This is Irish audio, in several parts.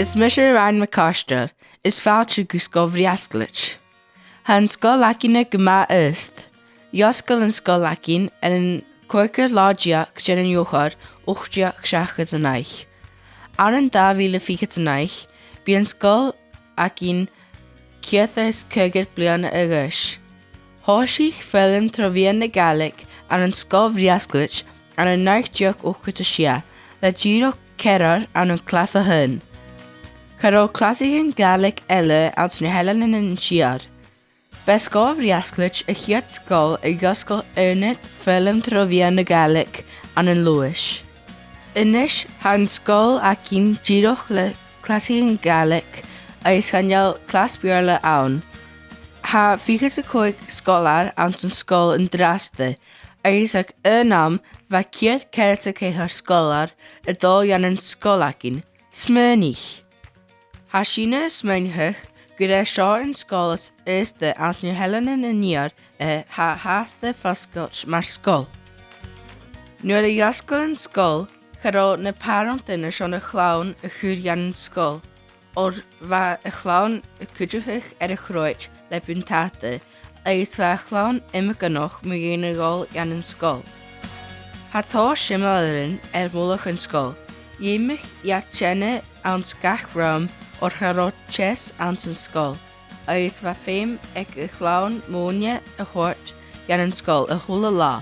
Is Mr. Ryan McCosta, is Teacher of Sgoil Bhreascleit. Han Sgoil Acin gyma ist. Iasgoil yn Sgoil Acin yn Cwrcyr Lodiach gen yn Iwchar, Uchdiach Siachas yn Eich. Aran da fil y ffigyd yn Eich, bu yn Sgoil Acin Ciethas Cygyd blian y Rys. Horsich ffilm trofian y Gaelic an yn Sgoil Bhreascleit an yn Naich Diach Uchgyd y Sia, le giro cerar an yn clas a hyn. Caro clasig yn Gaelic ele als yn helen yn siar. Be Sgoil Bhreascleit y chiad sgol y gysgol yned ffilm trofian y Gaelic an yn Lewis. Ynys han Sgoil Acin giroch le clasig yn Gaelic a ysganial clas biarla awn. Ha ffigyd y coig sgolar ant yn sgol yn draste, a ysag ynam fa ciad cert y ceithar sgolar y dol yan yn Sgoil Acin, smyrnich. Ha sina smyrnich gyda sio yn sgol ysde ant yn helen yn niar ha haste fasgolch mar sgol. Nw'r y iasgol yn sgol, charo na parant yn y Shona Gunn y chwyr yan yn sgol, o'r fa y chlawn y cydrwch y chrwyd le bwntate, a ys fa y chlawn im y gynoch mwy yn y gol yan yn sgol. Ha tho simlarin mwlwch yn sgol, ymych ia tjene ant gach ram o'r charo ches ant yn sgol, a ys fa ffeim ag y chlawn mwnia y chwrt yan yn sgol y hwyl y la.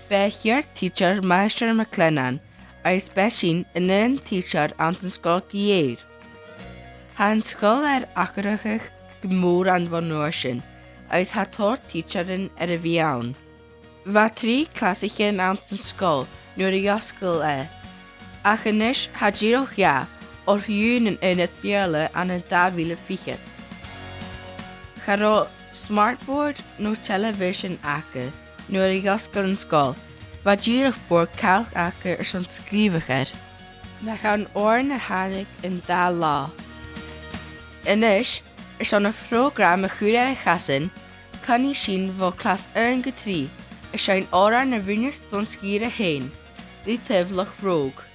Be hier teacher Meister MacLeod, a ys besin yn teacher ant yn sgol gyr. Han sgol acrachach gymwr an fan nwysyn, a ys ha tor teacherin y fiawn. Fa 3 clasichen ant yn sgol, nw'r iasgol Ach ynys ha giroch ia, o'r hyn yn yned biarla an y 2005. Charo smartboard no television aca, nw'r iasgol yn sgol, fa giroch board calc aca sy'n sgrifach na chan o'r na hanig yn da la. Ynys, sy'n y program y chwyr y chasyn, can i sy'n fo clas yn gytri, sy'n o'r na fynys don sgir y hyn, rhytefloch frog.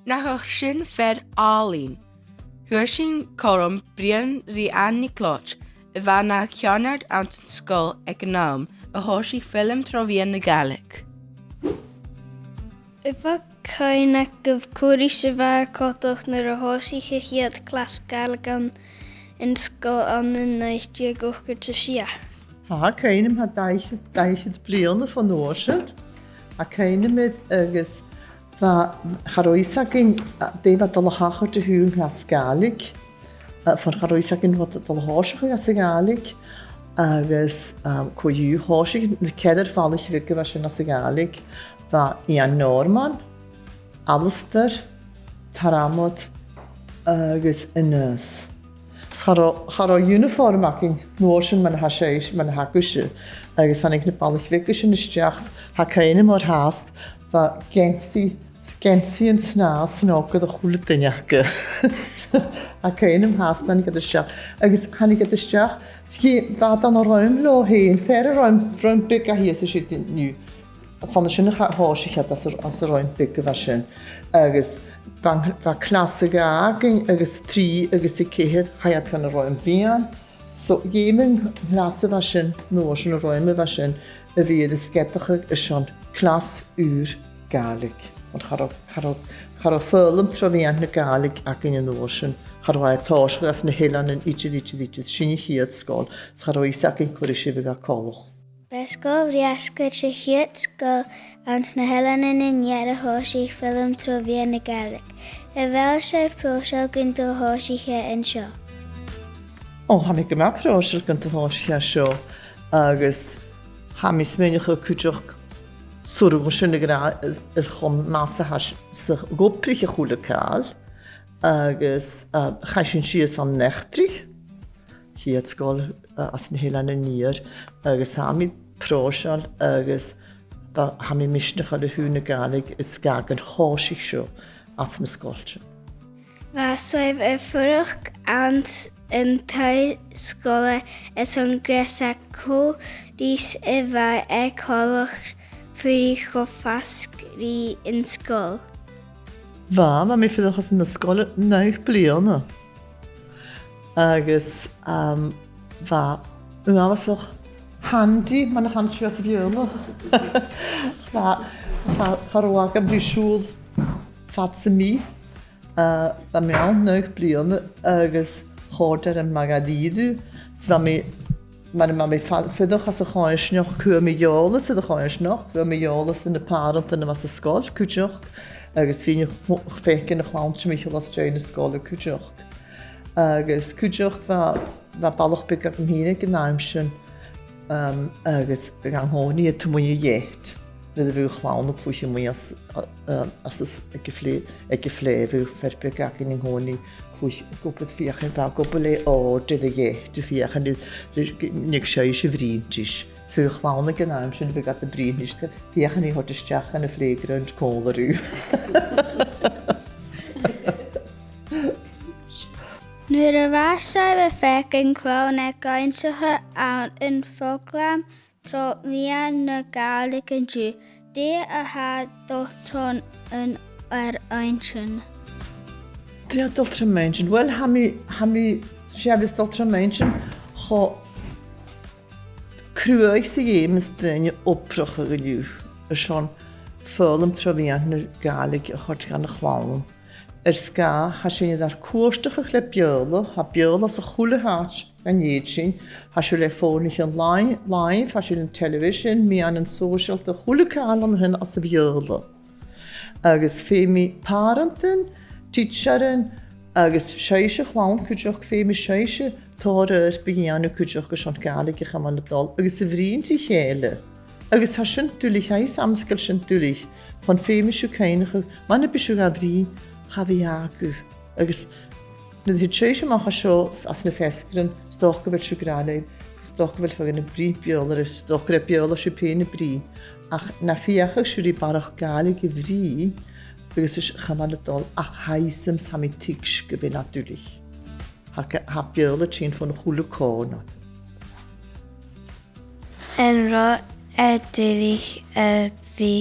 Nach sin fer álín. Huair sin chom brian rí anni cloch, I bha na ceanard ant yn sgol ag gnám a horsí ffilm trofian na Gaelic. I bha cain ag cwri sy fa codoch nyr a horsí chychiad clas Gaelic an yn sgol an yn naithdi ag ochgyd sy sia. Ha, cain ha daithid blion van oorsen. Ha cain met agus va charoisak in de wat al hacher te huun has Gaelic. Van charoisak in wat al horsig has Gaelic. Agus koju horsig keder vallig wikke was as Gaelic. Va Ian Norman, Alasdair, Taramot agus Innes. Charo uniform ac yn noorsen man ha seis man ha gusje. Agus han ik ne ballig wikkes in de stjachs ha keine mor haast va gensi yn sna snogad a chwle dynjake. Ha keine haast dan ik de stjach. Agus han ik de stjach ski va dan a ruim lo heen fer ruim big a hier se shit nu. Sanne sinne horsig het as ruim big was sin. Agus va klasse gagen agus 3 agus ik het hayat kan roim vian So, jemand klasse was schon, nur schon Räume was schon, wie das Gettige ist schon Klasse ur Gaelic. Und har följt tror vi en Gaelic och in Norsen. Har jag tagit oss en hela en ichi shin helt skål. Så har jag sagt en kurishiviga kol. Sgoil Bhreascleit sé Teacher of Sgoil ans na Helanan in Yara Hoshi film Trovia na Gaelic. Bhfuil sé próseal gon do Hoshithe in seo. Ha mi gemacht prosel kan te hoshi sho. Agus ha mi smenich kujoch surg schöne gra khom massa has se goprige goede kaal. Agus khashin shies an nechtri. Hier Sgoil as na Helanan nier. Agus ha mi prosel agus ha mi mischne de hune Gaelic is gagen hoshi sho as na Sgoilse. Was saibh furach ans in Teacher of Sgoil is an gresa có dís bheith cholach faoi go fascrí in Sgoil. Ma mi ffydwch as yn ysgol 9 bliana. Agus, yma was auch handy, mae'n handy as y bliana. Harwag am brisŵl fatsa mi. Ba mewn 9 bliana, agus chorder yn magadidu. So mae mi ffydwch as y choes noch cwyr mi iolas y choes noch. Cwyr mi iolas yn y parent yn y mas ysgol, cwtioch. Agus fi'n fecyn y chwant Michael Alasdair yn ysgol y cwtioch. Agus cwtioch fa balwch byg ag ymhyn ag yn aimsyn. Agus byg anghoni y tymwy i iet. Fydd y fyw chwawn o plwys y mwy as y gyfle fyw ferbyg ag yn anghoni plwys gwybod fiach yn fa gwybod le o dydd y iet y fiach yn nig siais y frin tis. So fyw chwawn ag yn aimsyn fyg at y brin nis fiach yn ei hod ysdiach yn y fflegur yn col yr yw. Nuair a bheith saibh fecinn clón ag gainsithe ann in foglam tro bhíon na Gaelic an dú, dé a ha dultrón an aimsin. Dwi dultra mensen. Wel, ha mi siafis dultra mensen cho crwyg sy'n ym ystyn oprach ag yw. Ysyn ffylm trofiant na Gaelic a chod gan y chlawn. Sga ha sy'n ydar cwrstach ag le biola, ha biola sa chwle hat gan ied sy'n, ha sy'n le ffôn ich yn live, ha sy'n television, mi an yn social, da chwle cael an hyn as y biola. Agus fe mi parenten, teacherin, agus seise chlawn cwtioch fe mi seise tor bygyan y cwtioch gysyn Gaelic i'ch am an y dol, agus y frin ti chele. Agus ha sy'n dwlich, ha i samsgol sy'n dwlich, fan fe mi sy'n cainach, man y bysw ga fri, ha fi agw. Agus, na ddyd seise ma ha sio as na fesgrin, stoch gyfer sy'n graleid, stoch gyfer ffag yn y bri biola, stoch gyfer biola sy'n pen y bri. Ach na fiach ag siwri barach Gaelic i fri, agus is chaman y dol, ach haisym sami tigs gyfer natwlich. Ha biola tîn ffôn chwle cona. Yn ro edrych y fi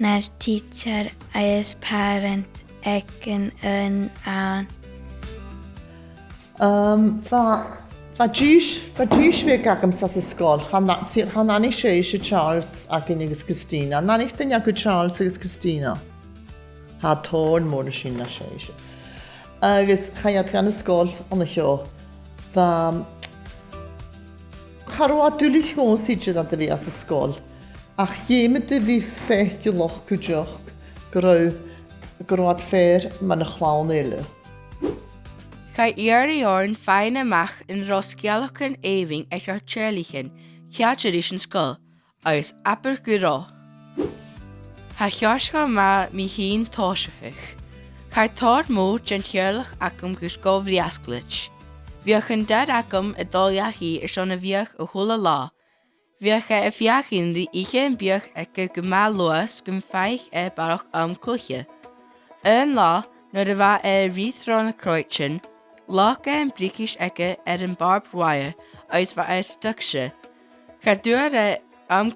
na'r teacher as parent ag yn ann. Fa gis fi gagam sas ysgol, chan ani eisiau Charles ac yn ygys Christina. Nan eich dyn iagw Charles ygys Christina. Ha tôn môr sy'n na eisiau. Agus chaiad gan ysgol ond eich o. Charwa dwlich gos i dryd ad fi as ysgol. Ach iem dy fi ffech i loch cwdioch. Gyrwad ffer ma'n y chlawn ele. Ga i'r iorn ffain amach yn rosgialach yn eifing eich ar cherlichen, Teacher of Sgoil, oes aber gyro. Ha chiosga ma mi hun tosachich. Ga tor môr jan chiolach acum Sgoil Bhreascleit. Fiach yn dad acum y doliach hi Shona fiach y hwla la. Fiach y fiach unrhy eich yn biach ag y gymal loas gymffaich barach clwchio. Yn la, nid y fa rithron y croetchen, Lach yn brigish ege yn barbed wire oes fa stuksje. Ga dŵr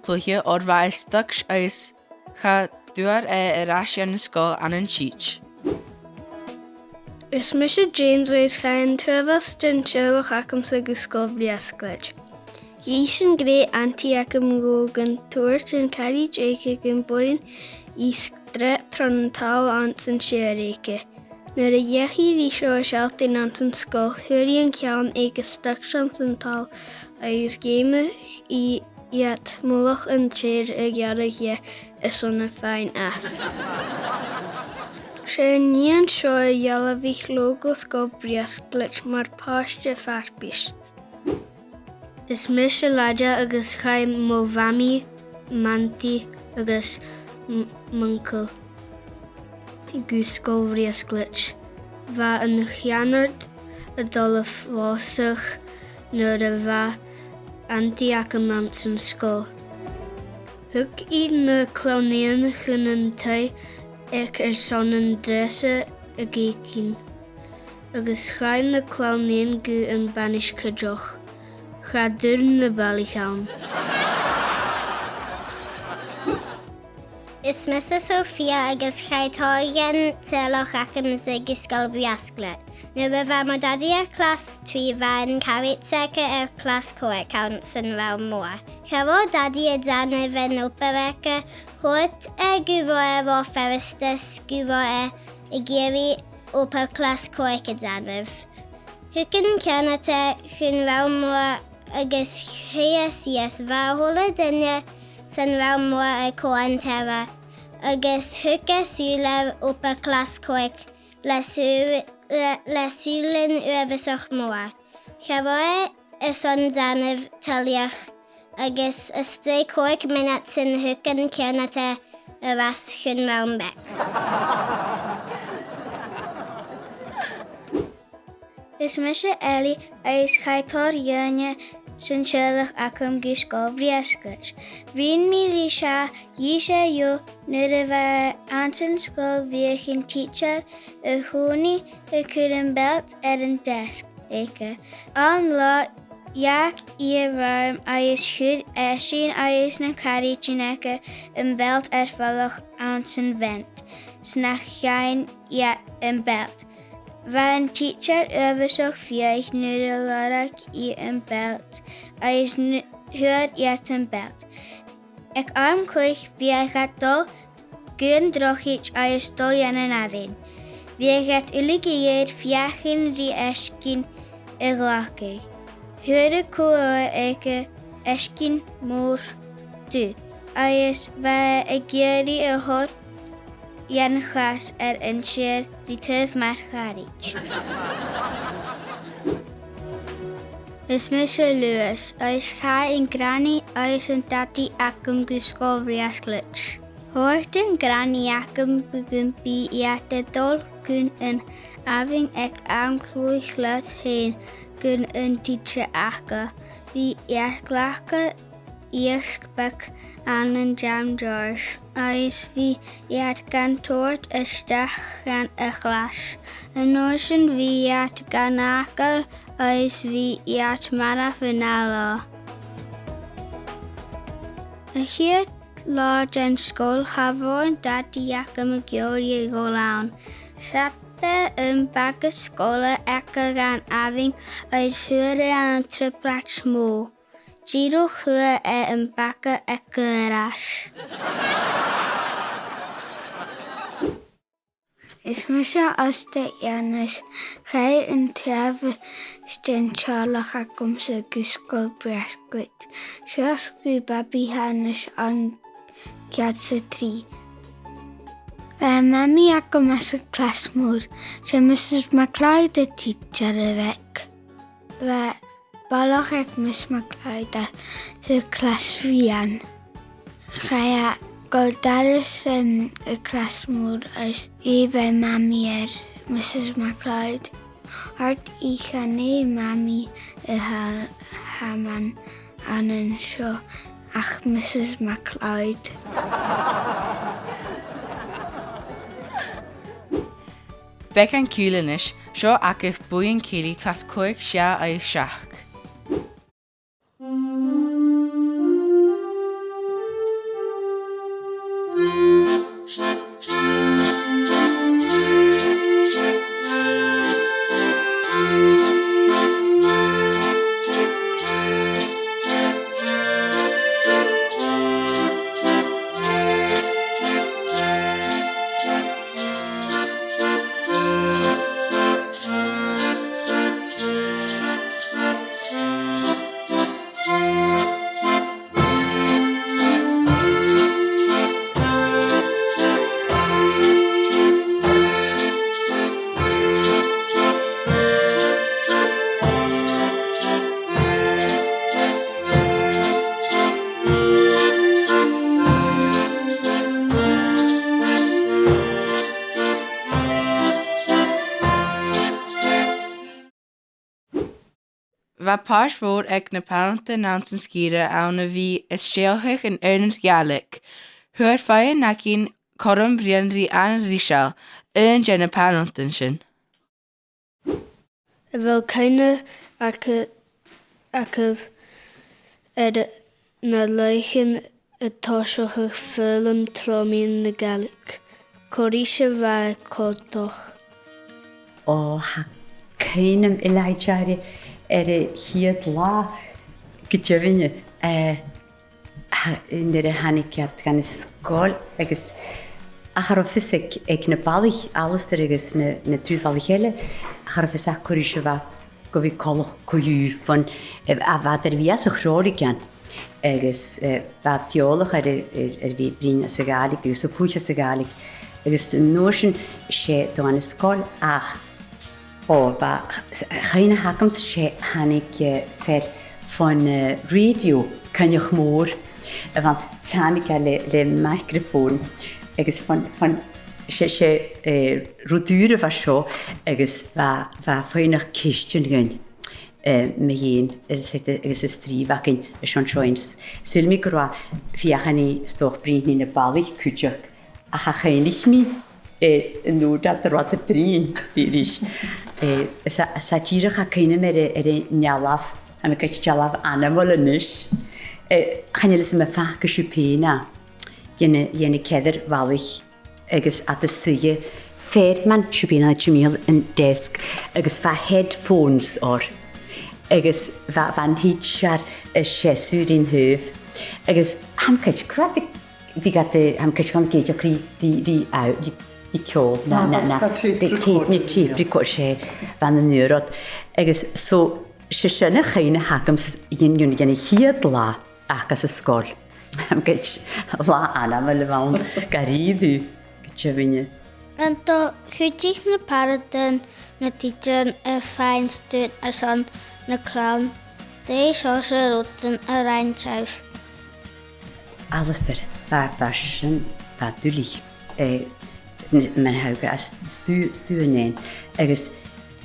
clwchio o'r fa stuks oes ga dŵr rasio yn ysgol an yn cheech. Is Mr. James is gaan trefas den Sherlock acum sa Sgoil Bhreascleit. Hís an gré anti acum gogan tuairt an cari Jake gan borin ístre tron tal ans an siaréike. Nuair a dhechi rí seo a sealtain ans an scoil, thuirí an ceann ag stacsians an tal agus géime í iad mulach an tír a ghearra is sonna féin as. Sé níon seo a dhealabhích logo Sgoil Bhreascleit mar páiste farpis. Is mis a laide agus chai mó bhamí, manti agus munkel gu Sgoil Bhreascleit. Bha an cheanart a dul a fásach nuair a bha anti ac am ans an scoil. Thug iad na clownéan chun an tai ag son an dresa a géicín. Agus chai na clownéan gu an banis cadoch. Cha dúr na bailíchaun. Is Mr. Sophia agus chaitágan Sherlock acum sa Sgoil Bhreascleit. Nu bheith mar daddy ar clas 3 bheith an carit seca ar clas 4 count san bheith mór. Chafo daddy a dana bheith nópareca hwt gwyfo fo ferristus gwyfo géri opa clas 4 cadanaf. Hwcyn canata chyn fel mor agus HSCS fel hola dynia san fel mor a coan terra. Agus hwca sŵlaf opa clas 4 la sŵlyn ywefysach mor. Chafo son danaf taliach agus ystau 4 minut sy'n hwcyn canata y ras chyn mewn bec. Is Mr. Ellie is chaitor ynya sy'n Sherlock acum Sgoil Bhreascleit. Rhin mi lisha yisha yo nurva anton sgoil viachin teacher y hwni y cwrn belt an desk eke. An la yak varm is chud sin is na cari chineka yn belt fallach anton vent. Snach chain yn belt. Van teacher overzag fiach nuurlarak in belt. Is huur een belt. Ik arm kuch via gaat dol gun drochich is dol jan en avin. Via gaat uligeer fiachin ri eskin glake. Huur koe eke eskin moor du. Is va geri hor Jan glas een sheer die tuf maar garich. Is Mr. Lewis, is ga in granny, is een tati acum Sgoil Bhreascleit. Hoort een granny acum begumpi de dol kun een aving ek aankloei glad heen kun een teacher akka. Wie glake eerskbek aan een jam jars. Is wie gan toort stach gan glas. Een noorsen wie gan akel is wie mara finala. Hier Lord en school gewoon dat die acum georie golaan. Satte een bakke scholen ekke gaan aving is huren aan een triplat smoel. Giro huur een bakke ekke ras. Is Mr. Alasdair gij een treffe sten Sherlock acum sa Sgoil Bhreascleit. Sias gu babi hanes an giatsa 3. Mami acum as a classmood, so Mrs. MacLeod the teacher weg. Balach ek Miss MacLeod sa class vian. Gaya Goldaris a classmood as even mami Mrs. MacLeod. Hart ichane mami haman anan sho ach Mrs. MacLeod. Bec an cúlanis, seo acah buin céili clas 4 sia a seach. bheith páismhór ag na peannta ná san scíre anna bhí is stealthaich in earned Gaelic. Thuair faigh na cín chorm bhrianrí an ríseal yn gen y peannta sin. Bhfuil céine acah na leichin atá seo fúlam trámaíonn na Gaelic. Choríse bheith códach. Ha céinem I leidteaire chiad lá go deimhine nuair a haniciad gan Sgoil agus a charfis ag na bailich Alasdair agus na trúdhailich eile a charfis a choríse bheith go bhí colach coú fan a bheith bhí as a chráirigh gan agus bheith teolach bhí brín sa Gaelic agus a púcha sa Gaelic agus nuair sin sé do an Sgoil ach chaine hacams sé hanig fer fan radio cynnych mór a fan tanig le microphone agus fan sé rúdúra bha seo agus bha faoinach cistún gyn me hén agus is stríbhacin a sean seoins. Silmi gur fi a hanni stoch brín na bailich cúteach a chainig mi nód at rot a brín dírís. Sa tíirech a céine mar nealaf a me gait tealaf animal inis. Channeil is me fa go siúpéna dhéna ceidir bhalich agus at a suige fér man siúpéna tímíal in desk agus fa headphones or agus van Headteacher séúrin höf agus ham cait cradig vi gat ham cait gan géidir rí die ceol na tape record sé van na nuúrad agus so sé sinna chéine hacams dhéanún dhéanana chiad lá achas a Sgoil. Am cait lá anam le bhain garíadú go teimhine. Anta chuidích na paradan na teacher a fáin stúd a son na clown dé seo sé rótan a reinseif. Alasdair bha sin bha dúlí man hauga as stúanéin agus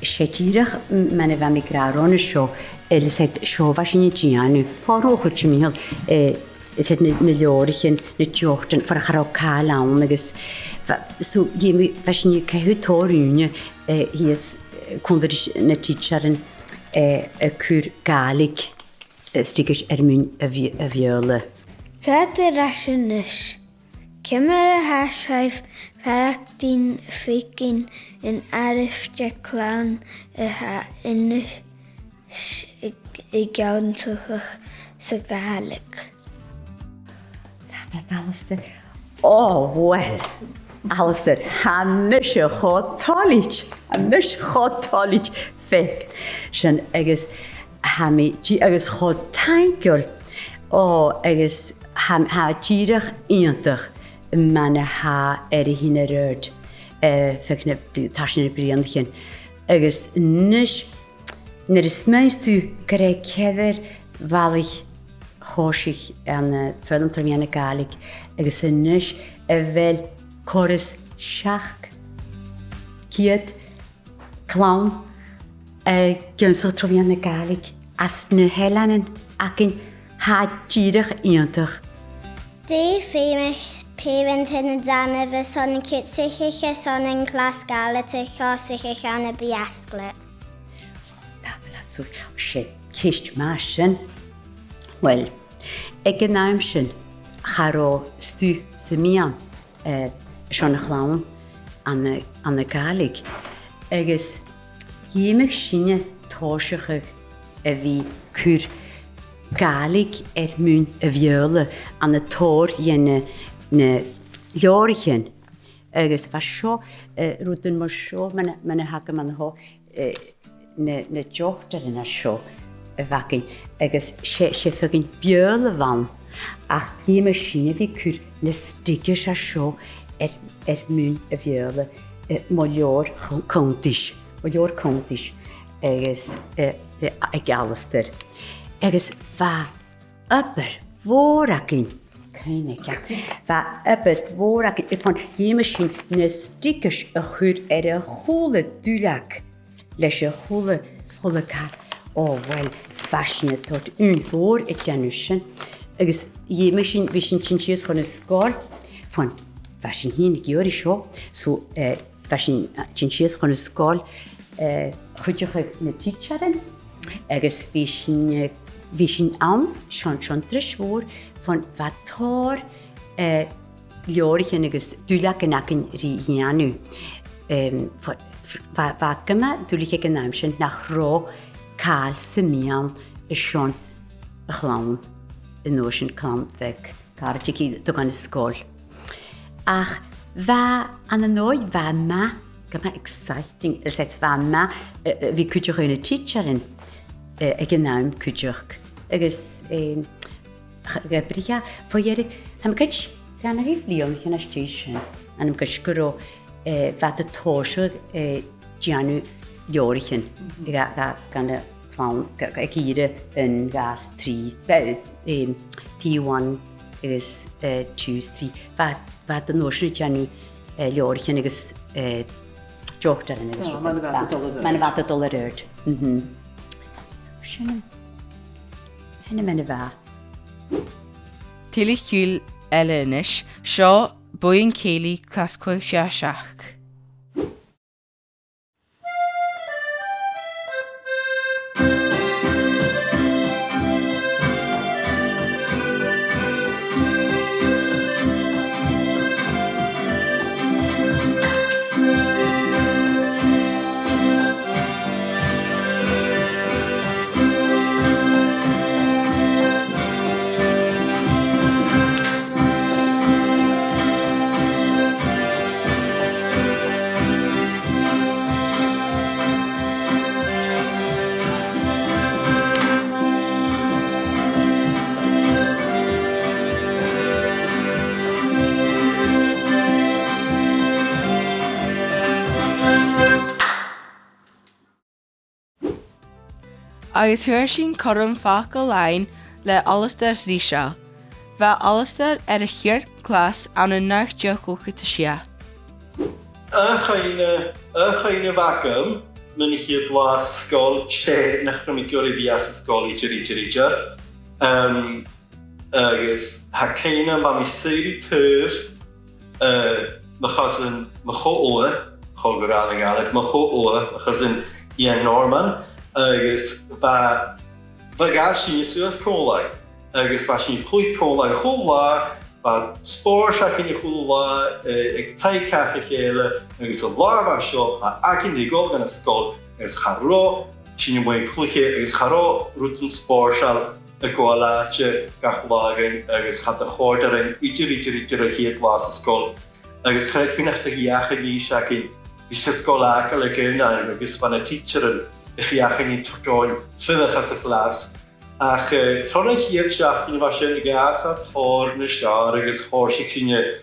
sé tíirech man bheith mi grárónna seo le seo bha sin díanú páróchar tímíal is na leorichin na teochtan far a chará cáilán agus so dhéimi bha sin ceithú tóirúne híos chundar na teacherin a cúr Gaelic stígus mún a bheola. Cad a raisinis. Cimar a háisáibh feachtaín fécinn in airifte clown a inis I gceanntach sa Gaelic. Alasdair, well, Alasdair, hamis a chotálit feic sin agus hami agus chotáinceol agus ha tíirech íontach mana ha hína röd feic tasna bríanachin agus nis nar is meistú gur ceidir bhailich chóisich an fellumtarmianna Gaelic agus nis bhfuil choras seach ciad clown gceansa tarmianna Gaelic as na heileanan acin ha tíirech íontach. Dé féimich parent in dana bheith son cút sichiche son in clas Gaelitach sichiche an Bhreascleit. So sé cist más sin. Well, ag an náim sin charó stú sa mían Shona Gunn an na Gaelic agus dhéimich sinne tóiseach a bhí cúr Gaelic mún a bheola an na tóir dhéine na leorichin agus bha seo rúdan mar seo mana haca man ho na teochtarin a seo a bhacin agus sé fagin beola bhain ach dhéimich sinne bhí cúr na stigus a seo mún a bheola má leor contis agus ag Alasdair. Agus bha upper mhóracin céine bha upper mhóracin I fan dhéimich sin na stigus a chuir a chola dúlaach leis a chola car. Well, fashion tot un voor et janushen. Agus je machine vision chinchies van Sgoil van fashion hin giori show so fashion chinchies van Sgoil Teacher na Teacherin agus vision aan schon trishwoor van vator Ljórichen agus dúlach nakin rianu vakama dúlach naimshin nach ro kaal semian is schon a clown in ocean kan weg kartiki to gan Sgoil ach va an a noi va ma gama exciting is het va ma vi kujer in a teacherin naam kujer agus gabriya for jere ham kach gan rif liom in station an kach gro vat de tosher Gianu Ljórichen ga gan clown gire in gas 3 P1 is 2 wat de notion Gianu Ljórichen is jochter in is man wat het dollarert Henne men va Tilich Hül Elenish, Shaw, Boyin Kaylee, Casquil Shashak. Agus huir sin chum facail lein le Alasdair ríseo. Bheith Alasdair a chéart clás an an náirte chucha sia. Chaine vacum, mun ich hier Blas Sgoil sé nach mi gori vias Sgoil Teacher. Agus ha keine ma mi séri pur ma chasin ma cho graag Gaelic ma cho chasin Ian Norman agus va gashi suas kolai agus va sin plui kolai chola va spór shakin chola ek tai cafe hele agus a lava shop a akin de go gan Sgoil is charo sin moi pluche is charo ruten spór shal a goalache gachlagen agus hat a horderin idir hier was Sgoil agus krijt bin echt jagen die shakin is Sgoil akele gena agus van a teacher if you have any join further as a class ach tronach hier schach in was gas for na shar agus horshikine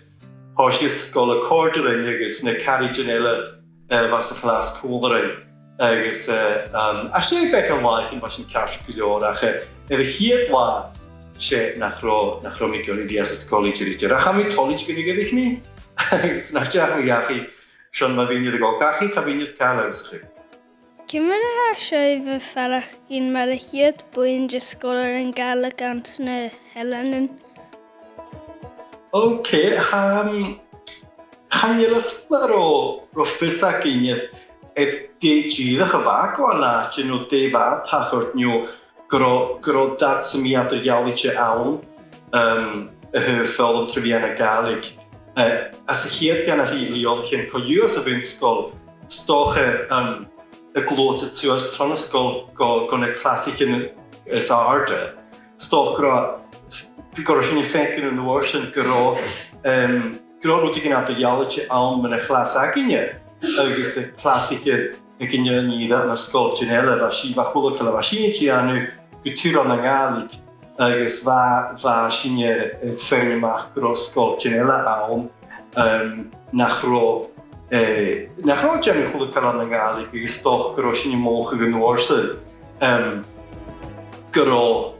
Sgoil corderin agus na carriageanella was a class coolerin agus a sé back on life in was cash gilor ach hier wa sé nachro mi gori dias Sgoil Teacher ha mi college gedig ni it's nach ja yachi schon ma vin de golkachi cabinet calendars Cymru ha sef y ffarach gyn mar y hyd bwyn Sgoil yn Gaelic ant na Helenin. Okay, Hanyelas ro Fraser gyn et DG de gewak wala no de ba tachort new gro dat semi at Gaelic aun film triviana Gaelic as a hier gan a liolchen ko use of Sgoil stoche a glose tuas tron Sgoil go na classic in is arte stoch gro sin fenken in the ocean gro rutig at Gaelic aun men a class aginne agus a classic in ni na Sgoil Janella va si va hula kala va si anu gutur an Gaelic agus va sinne fearnach gro Sgoil Janella aun nachro Jan hula kala an Gaelic agus stoch gro sinne moge genoorse gro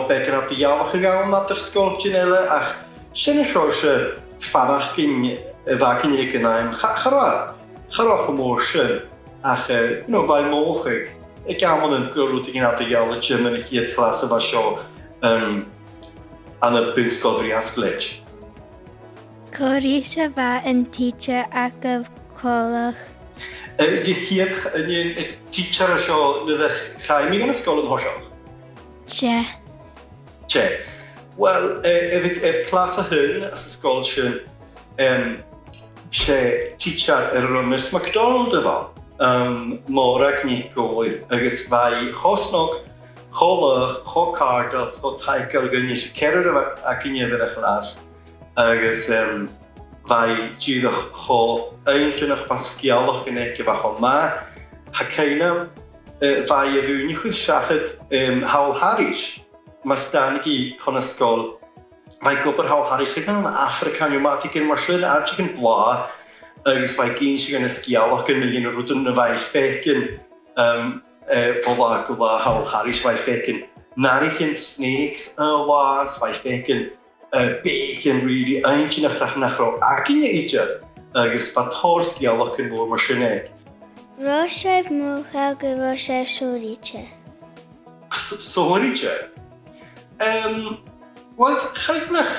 bekken at Gaelic gegaan na der Sgoil Janella ach sinne soorse farach gin vakin ik naim chara gemorse ach no bij mogelijk gael yn gwrwyd i gynnal dy iawn y gym yn y hyd chlas efo sio an y Bhreascleit Bhreascleit. Corisha va yn teacher ac y colach. Di hyd yn teacher o sio nydych chai mi gan ysgol yn hosioch? Che. Che. Wel, efo clas o hyn, as ysgol sy'n teacher Ynys MacDonald efo. Morag ni gwyr, agos fai chosnog, cholach, chocardals, o taigol gynnu sy'n cerir ac yn efo y chlas. Agos fai gyrach cho eintynach basgialach yn eich efo cho ma. Hacaina fai y fwy'n i'ch siachyd hawl haris. Mae stan i chon ysgol. Fai gobar hawl haris, chyd yn African yw ma, ti gen marsiwn a ti gen bla. Agos fai gyn sy'n gan ysgial ac yn mynd yn rwydyn y fai ffecyn bola hawl haris fai ffecyn narithyn snakes y was fai ffecyn bacon really eintyn a chrach ro ac yn eidr agos fa tor sgial ac yn fawr marsiyneg. Roshav mucha gyroshav soriche. Soriche? Wel, chaignach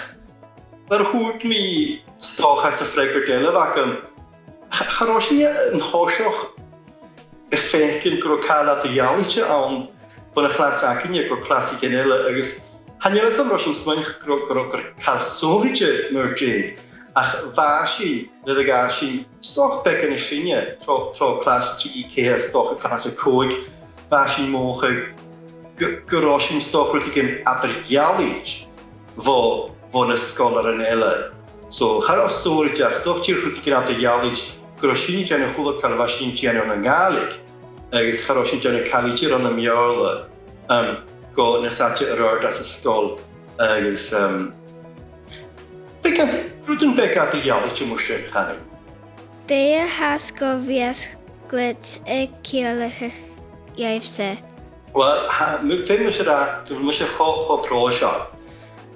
yr hwyd mi stoch as y ffregr delaf ac yn Charosyn yn hosioch y ffecyn gyda cael at y ialitio awn bod y chlas ac yn gyda clas i genel agos hanner ys am rosyn smynch gyda cael soritio myrgyn ach fasi nid y gasyn stoch bec yn y syniau tro clas 3 ceir stoch y clas y coig fasi moch gyrosyn stoch rydych yn adr ialitio fo yn ysgol ar yn ele. So, charos soritio stoch ti'r rydych yn adr ialitio Grosyn jan y chwlw calfasyn jan yn Gaelic, agos charosyn jan y caligir yn y miorla, go nesatio yr ard as ysgol, agos rydyn begad y ialig y mwysyn chani. Dea hasgo Bhreascleit y ciolach iaifse. Wel, fe dwi'n mysio cho pro sio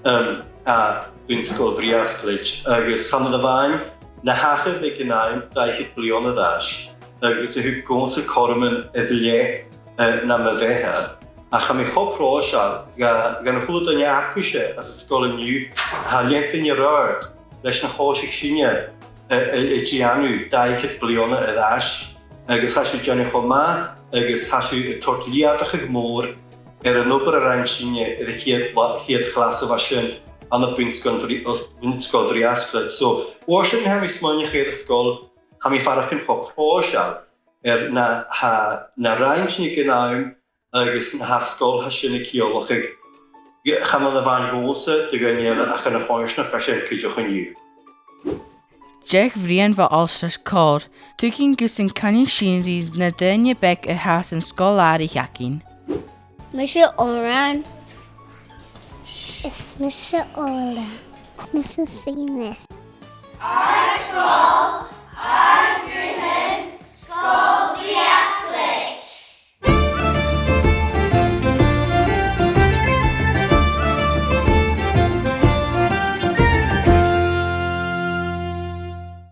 a Bhreascleit Bhreascleit, agos chan yn y fain, na hachyd ei gynnau daich hyd blion y ddash, agos y hwg gons y cormyn edrych na my feha. A cham ei cho pro siar, gan y hwlyd yn ei acwysio as ysgol yn yw, haliant yn ei rord, leis na chos i'ch syniad y gianw daich hyd blion y ddash, agos hasw jan eich o ma, agos hasw y tortliad a'ch môr y nobr yr ein syniad hyd chlas o fasyn, an y Bhreascleit Bhreascleit. So, o'r sy'n ham i smynnu chi ysgol, ham i ffarach yn cho prosial, na rhain sy'n ei gynnawm, agos yn hasgol hasyn y ciolwch ag chan yn y fan gosa, dy gynnydd ac yn y hoesnach asyn cydioch yn yw. Jech vrian va Alasdair cor, tukin gusin cunning shinri na dynja bec y has yn sgolari hacin. Mysio oran. Is Mr. Ola. Mrs. Seamus. Ar Sgoil